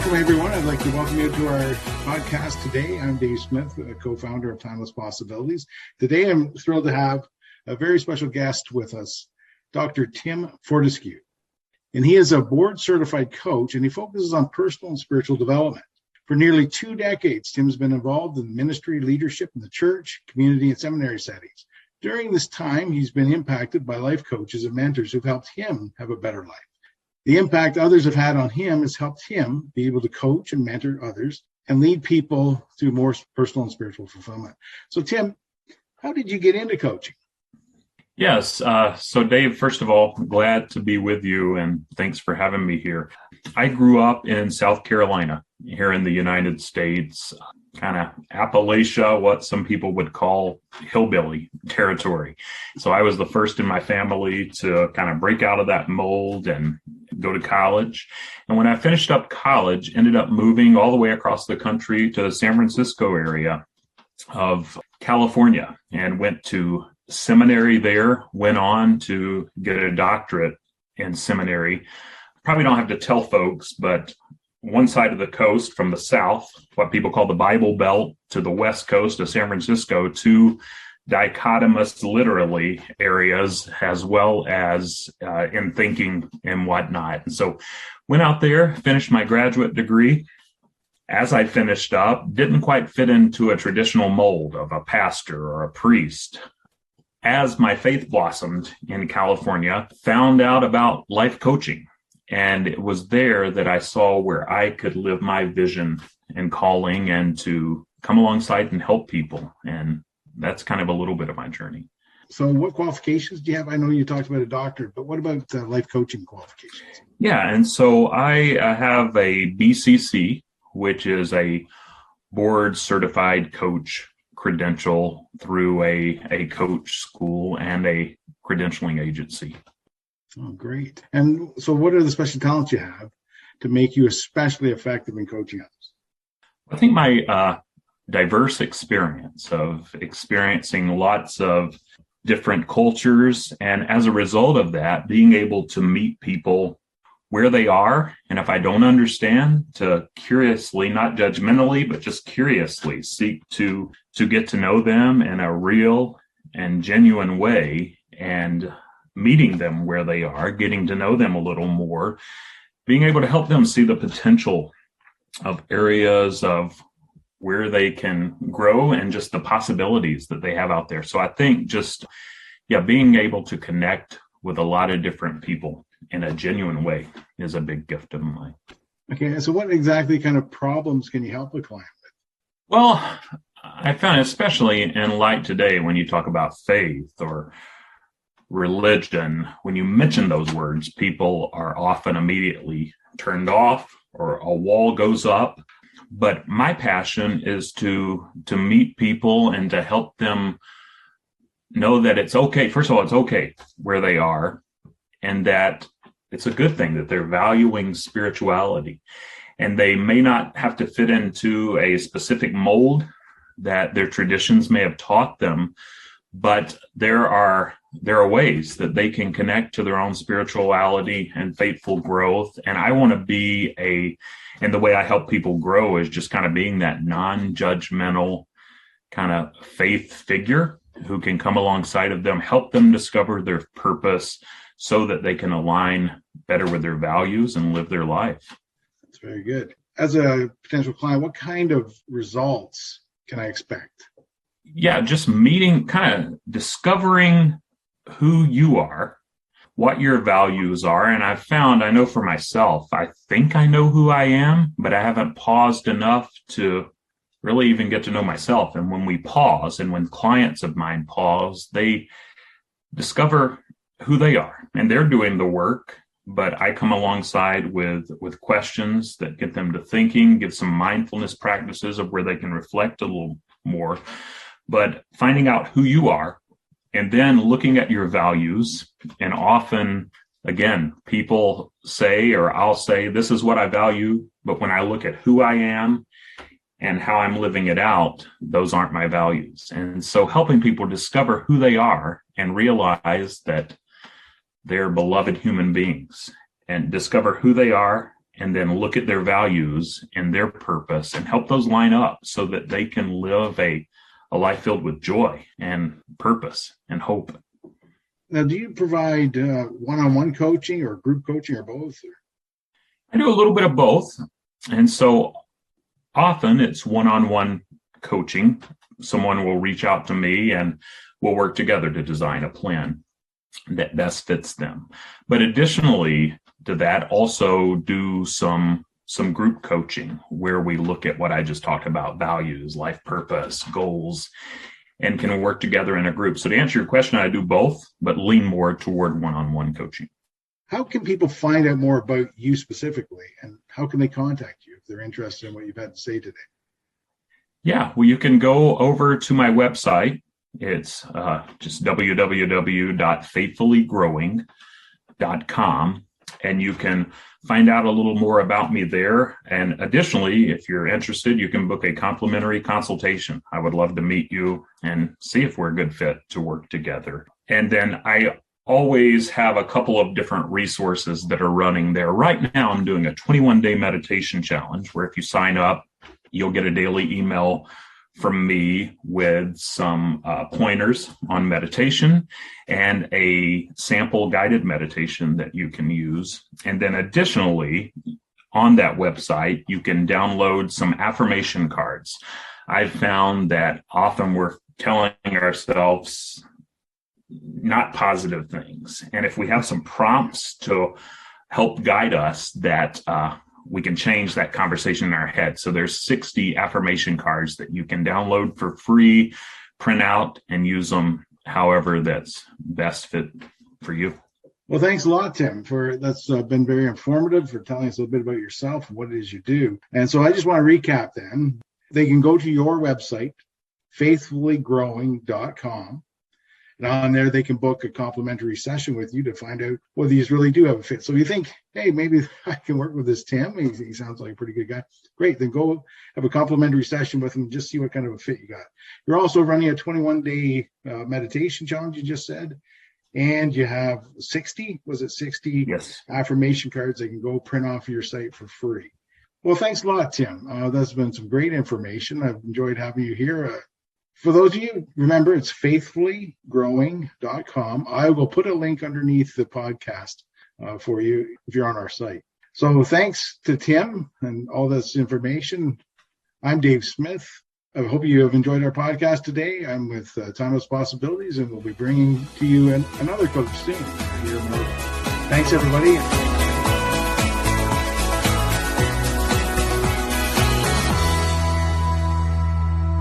Welcome, everyone. I'd like to welcome you to our podcast today. I'm Dave Smith, a co-founder of Timeless Possibilities. Today, I'm thrilled to have a very special guest with us, Dr. Tim Fortescue. And he is a board-certified coach, and he focuses on personal and spiritual development. For nearly 2 decades, Tim's been involved in ministry leadership in the church, community, and seminary settings. During this time, he's been impacted by life coaches and mentors who've helped him have a better life. The impact others have had on him has helped him be able to coach and mentor others and lead people to more personal and spiritual fulfillment. So, Tim, how did you get into coaching? Yes. So, Dave, first of all, glad to be with you, and thanks for having me here. I grew up in South Carolina, here in the United States, kind of Appalachia, what some people would call hillbilly territory. So I was the first in my family to kind of break out of that mold and go to college. And when I finished up college, ended up moving all the way across the country to the San Francisco area of California and went to seminary there, went on to get a doctorate in seminary. Probably don't have to tell folks, but one side of the coast from the south, what people call the Bible Belt, to the west coast of San Francisco, two dichotomous, literally, areas, as well as in thinking and whatnot. And so went out there, finished my graduate degree. As I finished up, didn't quite fit into a traditional mold of a pastor or a priest. As my faith blossomed in California, found out about life coaching. And it was there that I saw where I could live my vision and calling and to come alongside and help people. And that's kind of a little bit of my journey. So what qualifications do you have? I know you talked about a doctorate, but what about life coaching qualifications? Yeah, and so I have a BCC, which is a board certified coach credential through a coach school and a credentialing agency. Oh, great. And so what are the special talents you have to make you especially effective in coaching others? I think my diverse experience of experiencing lots of different cultures, and as a result of that, being able to meet people where they are. And if I don't understand, to curiously, not judgmentally, but just curiously seek to get to know them in a real and genuine way, and meeting them where they are, getting to know them a little more, being able to help them see the potential of areas of where they can grow and just the possibilities that they have out there. So I think just, being able to connect with a lot of different people in a genuine way is a big gift of mine. Okay, so what exactly kind of problems can you help a client with? Well, I found, especially in light today, when you talk about faith or religion, when you mention those words, people are often immediately turned off or a wall goes up. But my passion is to meet people and to help them know that it's okay. First of all, it's okay where they are, and that it's a good thing that they're valuing spirituality. And they may not have to fit into a specific mold that their traditions may have taught them, but there are ways that they can connect to their own spirituality and faithful growth. And I want to be and the way I help people grow is just kind of being that non-judgmental kind of faith figure who can come alongside of them, help them discover their purpose so that they can align better with their values and live their life. That's very good. As a potential client, what kind of results can I expect? Yeah, just meeting, kind of discovering who you are, what your values are. And I've found, I know for myself, I think I know who I am, but I haven't paused enough to really even get to know myself. And when we pause, and when clients of mine pause, they discover who they are, and they're doing the work. But I come alongside with questions that get them to thinking, give some mindfulness practices of where they can reflect a little more. But finding out who you are, and then looking at your values. And often, again, people say, or I'll say, this is what I value. But when I look at who I am and how I'm living it out, those aren't my values. And so helping people discover who they are and realize that they're beloved human beings, and discover who they are and then look at their values and their purpose and help those line up so that they can live a life filled with joy and purpose and hope. Now, do you provide one-on-one coaching or group coaching or both? I do a little bit of both. And so often it's one-on-one coaching. Someone will reach out to me and we'll work together to design a plan that best fits them. But additionally to that, also do some group coaching where we look at what I just talked about, values, life purpose, goals, and can work together in a group. So to answer your question, I do both, but lean more toward one-on-one coaching. How can people find out more about you specifically, and how can they contact you if they're interested in what you've had to say today? Yeah, well, you can go over to my website. It's just www.faithfullygrowing.com, and you can find out a little more about me there. And additionally, if you're interested, you can book a complimentary consultation. I would love to meet you and see if we're a good fit to work together. And then I always have a couple of different resources that are running there. Right now, I'm doing a 21-day meditation challenge where if you sign up, you'll get a daily email from me with some pointers on meditation and a sample guided meditation that you can use. And then additionally, on that website, you can download some affirmation cards. I've found that often we're telling ourselves not positive things. And if we have some prompts to help guide us, that we can change that conversation in our head. So there's 60 affirmation cards that you can download for free, print out, and use them however that's best fit for you. Well, thanks a lot, Tim, that's been very informative, for telling us a little bit about yourself and what it is you do. And so I just want to recap then. They can go to your website, faithfullygrowing.com. And on there, they can book a complimentary session with you to find out whether you really do have a fit. So you think, hey, maybe I can work with this Tim. He sounds like a pretty good guy. Great. Then go have a complimentary session with him and just see what kind of a fit you got. You're also running a 21-day meditation challenge, you just said. And you have 60 Yes. affirmation cards they can go print off your site for free. Well, thanks a lot, Tim. That's been some great information. I've enjoyed having you here. For those of you, remember, it's faithfullygrowing.com. I will put a link underneath the podcast for you if you're on our site. So thanks to Tim and all this information. I'm Dave Smith. I hope you have enjoyed our podcast today. I'm with Timeless Possibilities, and we'll be bringing to you another coach soon. Thanks, everybody.